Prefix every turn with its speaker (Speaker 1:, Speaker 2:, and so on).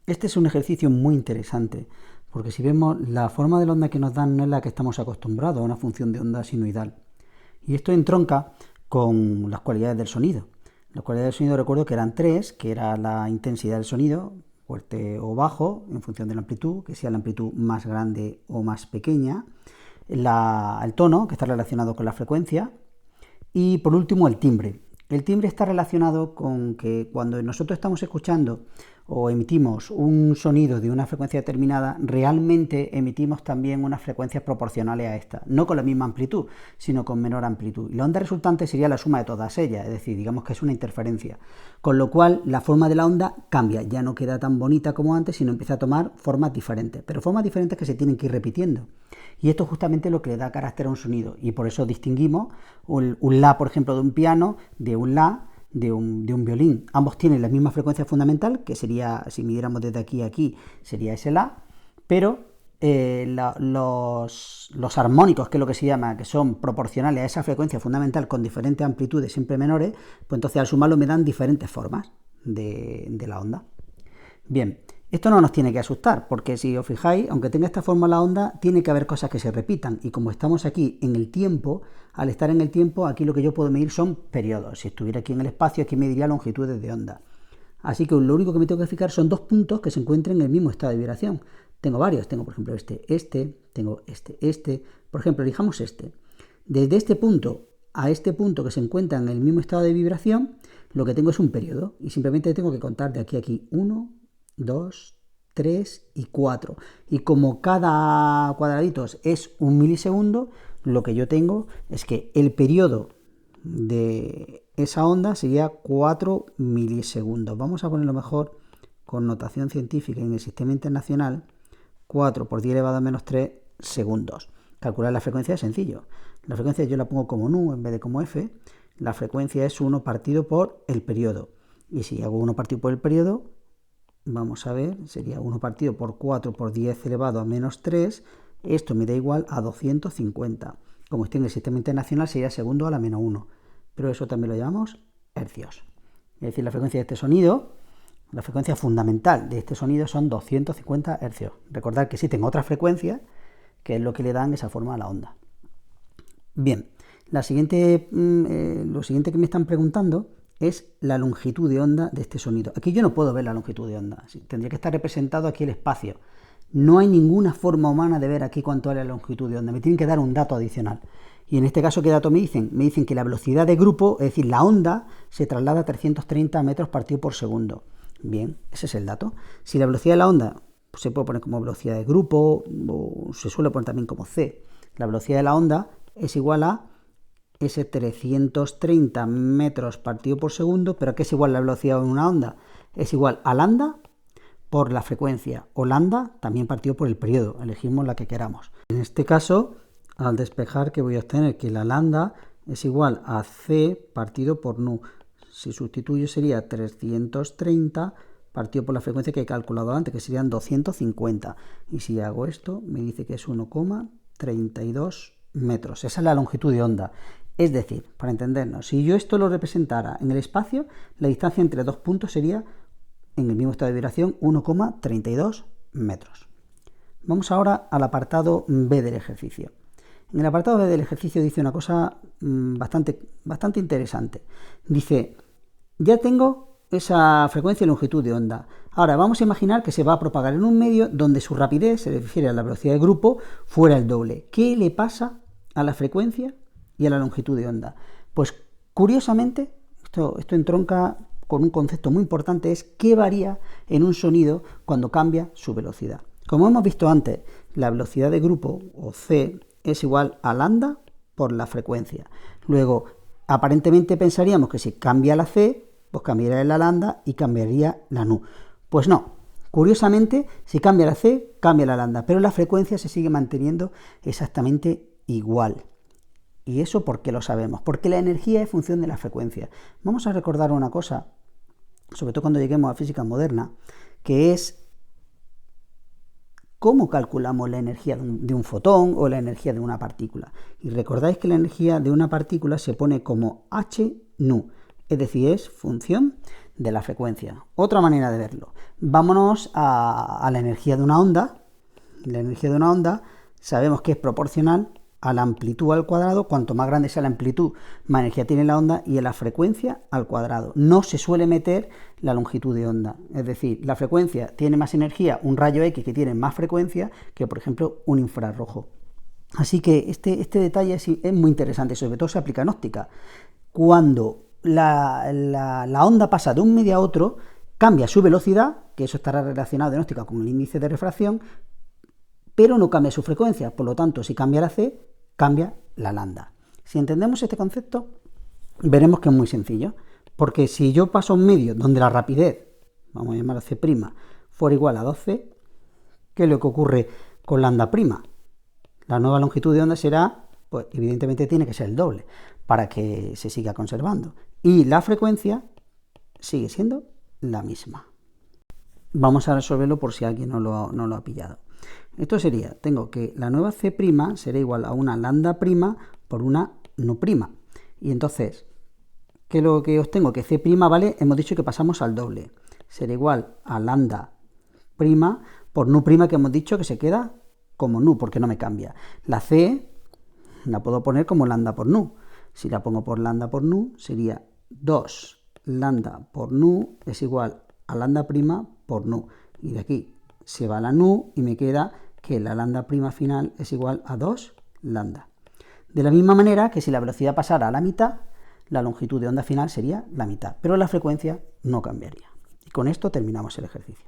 Speaker 1: Este es un ejercicio muy interesante, porque si vemos, la forma de la onda que nos dan no es la que estamos acostumbrados, a una función de onda sinusoidal. Y esto entronca con las cualidades del sonido. Las cualidades del sonido recuerdo que eran tres, que era la intensidad del sonido, fuerte o bajo, en función de la amplitud, que sea la amplitud más grande o más pequeña, el tono, que está relacionado con la frecuencia, y por último el timbre. El timbre está relacionado con que cuando nosotros estamos escuchando o emitimos un sonido de una frecuencia determinada, realmente emitimos también unas frecuencias proporcionales a esta, no con la misma amplitud, sino con menor amplitud. Y la onda resultante sería la suma de todas ellas, es decir, digamos que es una interferencia. Con lo cual, la forma de la onda cambia, ya no queda tan bonita como antes, sino empieza a tomar formas diferentes, pero formas diferentes que se tienen que ir repitiendo. Y esto es justamente lo que le da carácter a un sonido, y por eso distinguimos un la, por ejemplo, de un piano, de un la, de un violín. Ambos tienen la misma frecuencia fundamental, que sería, si midiéramos desde aquí a aquí, sería ese la, pero los armónicos, que es lo que se llama, que son proporcionales a esa frecuencia fundamental con diferentes amplitudes siempre menores, pues entonces al sumarlo me dan diferentes formas de la onda. Bien, esto no nos tiene que asustar, porque si os fijáis, aunque tenga esta forma la onda, tiene que haber cosas que se repitan, y como estamos aquí en el tiempo, al estar en el tiempo, aquí lo que yo puedo medir son periodos. Si estuviera aquí en el espacio, aquí mediría longitudes de onda. Así que lo único que me tengo que fijar son dos puntos que se encuentren en el mismo estado de vibración. Tengo varios, tengo por ejemplo tengo este. Por ejemplo, elijamos este. Desde este punto a este punto que se encuentra en el mismo estado de vibración, lo que tengo es un periodo, y simplemente tengo que contar de aquí a aquí 1, 2, 3 y 4. Y como cada cuadradito es un milisegundo, lo que yo tengo es que el periodo de esa onda sería 4 milisegundos. Vamos a ponerlo mejor con notación científica en el sistema internacional. 4 por 10 elevado a menos 3 segundos. Calcular la frecuencia es sencillo. La frecuencia yo la pongo como nu en vez de como f. La frecuencia es 1 partido por el periodo. Y si hago 1 partido por el periodo, vamos a ver, sería 1 partido por 4 por 10 elevado a menos 3. Esto me da igual a 250. Como estoy en el sistema internacional, sería segundo a la menos 1. Pero eso también lo llamamos hercios. Es decir, la frecuencia de este sonido, la frecuencia fundamental de este sonido son 250 hercios. Recordad que existen otras frecuencias, que es lo que le dan esa forma a la onda. Bien, lo siguiente que me están preguntando es la longitud de onda de este sonido. Aquí yo no puedo ver la longitud de onda, tendría que estar representado aquí el espacio. No hay ninguna forma humana de ver aquí cuánto es la longitud de onda, me tienen que dar un dato adicional. Y en este caso, ¿qué dato me dicen? Me dicen que la velocidad de grupo, es decir, la onda, se traslada a 330 metros partido por segundo. Bien, ese es el dato. Si la velocidad de la onda se puede poner como velocidad de grupo, o se suele poner también como c, la velocidad de la onda es igual a ese 330 metros partido por segundo, pero ¿a qué es igual la velocidad de una onda? Es igual a lambda por la frecuencia, o lambda también partido por el periodo, elegimos la que queramos. En este caso, al despejar, que voy a obtener que la lambda es igual a c partido por nu. Si sustituyo sería 330 partido por la frecuencia que he calculado antes, que serían 250. Y si hago esto, me dice que es 1,32 metros. Esa es la longitud de onda. Es decir, para entendernos, si yo esto lo representara en el espacio, la distancia entre dos puntos sería, en el mismo estado de vibración, 1,32 metros. Vamos ahora al apartado B del ejercicio. En el apartado B del ejercicio dice una cosa bastante interesante. Dice, ya tengo esa frecuencia y longitud de onda. Ahora vamos a imaginar que se va a propagar en un medio donde su rapidez, se refiere a la velocidad de grupo, fuera el doble. ¿Qué le pasa a la frecuencia y a la longitud de onda? Pues curiosamente, esto entronca con un concepto muy importante, es qué varía en un sonido cuando cambia su velocidad. Como hemos visto antes, la velocidad de grupo, o c, es igual a lambda por la frecuencia. Luego, aparentemente pensaríamos que si cambia la c, pues cambiaría la lambda y cambiaría la nu. Pues no. Curiosamente, si cambia la c, cambia la lambda, pero la frecuencia se sigue manteniendo exactamente igual. ¿Y eso por qué lo sabemos? Porque la energía es función de la frecuencia. Vamos a recordar una cosa, sobre todo cuando lleguemos a física moderna, que es cómo calculamos la energía de un fotón o la energía de una partícula. Y recordáis que la energía de una partícula se pone como h nu, es decir, es función de la frecuencia. Otra manera de verlo. Vámonos a la energía de una onda. La energía de una onda sabemos que es proporcional a la amplitud al cuadrado. Cuanto más grande sea la amplitud, más energía tiene la onda, y a la frecuencia al cuadrado. No se suele meter la longitud de onda. Es decir, la frecuencia tiene más energía, un rayo X que tiene más frecuencia que, por ejemplo, un infrarrojo. Así que este detalle es muy interesante, sobre todo se aplica en óptica. Cuando la onda pasa de un medio a otro, cambia su velocidad, que eso estará relacionado en óptica con el índice de refracción, pero no cambia su frecuencia. Por lo tanto, si cambia la C, cambia la lambda. Si entendemos este concepto, veremos que es muy sencillo, porque si yo paso un medio donde la rapidez, vamos a llamarlo C', fuera igual a 2C, ¿qué es lo que ocurre con lambda'? La nueva longitud de onda será, pues evidentemente tiene que ser el doble para que se siga conservando. Y la frecuencia sigue siendo la misma. Vamos a resolverlo por si alguien no lo ha pillado. Esto sería, tengo que la nueva C' será igual a una lambda' por una nu'. Y entonces, ¿qué es lo que obtengo? Que C', ¿vale? Hemos dicho que pasamos al doble. Será igual a lambda' por nu', que hemos dicho que se queda como nu, porque no me cambia. La C la puedo poner como lambda por nu. Si la pongo por lambda por nu, sería 2 lambda por nu es igual a lambda' por nu. Y de aquí se va la nu y me queda que la lambda' final es igual a 2 lambda. De la misma manera que si la velocidad pasara a la mitad, la longitud de onda final sería la mitad, pero la frecuencia no cambiaría. Y con esto terminamos el ejercicio.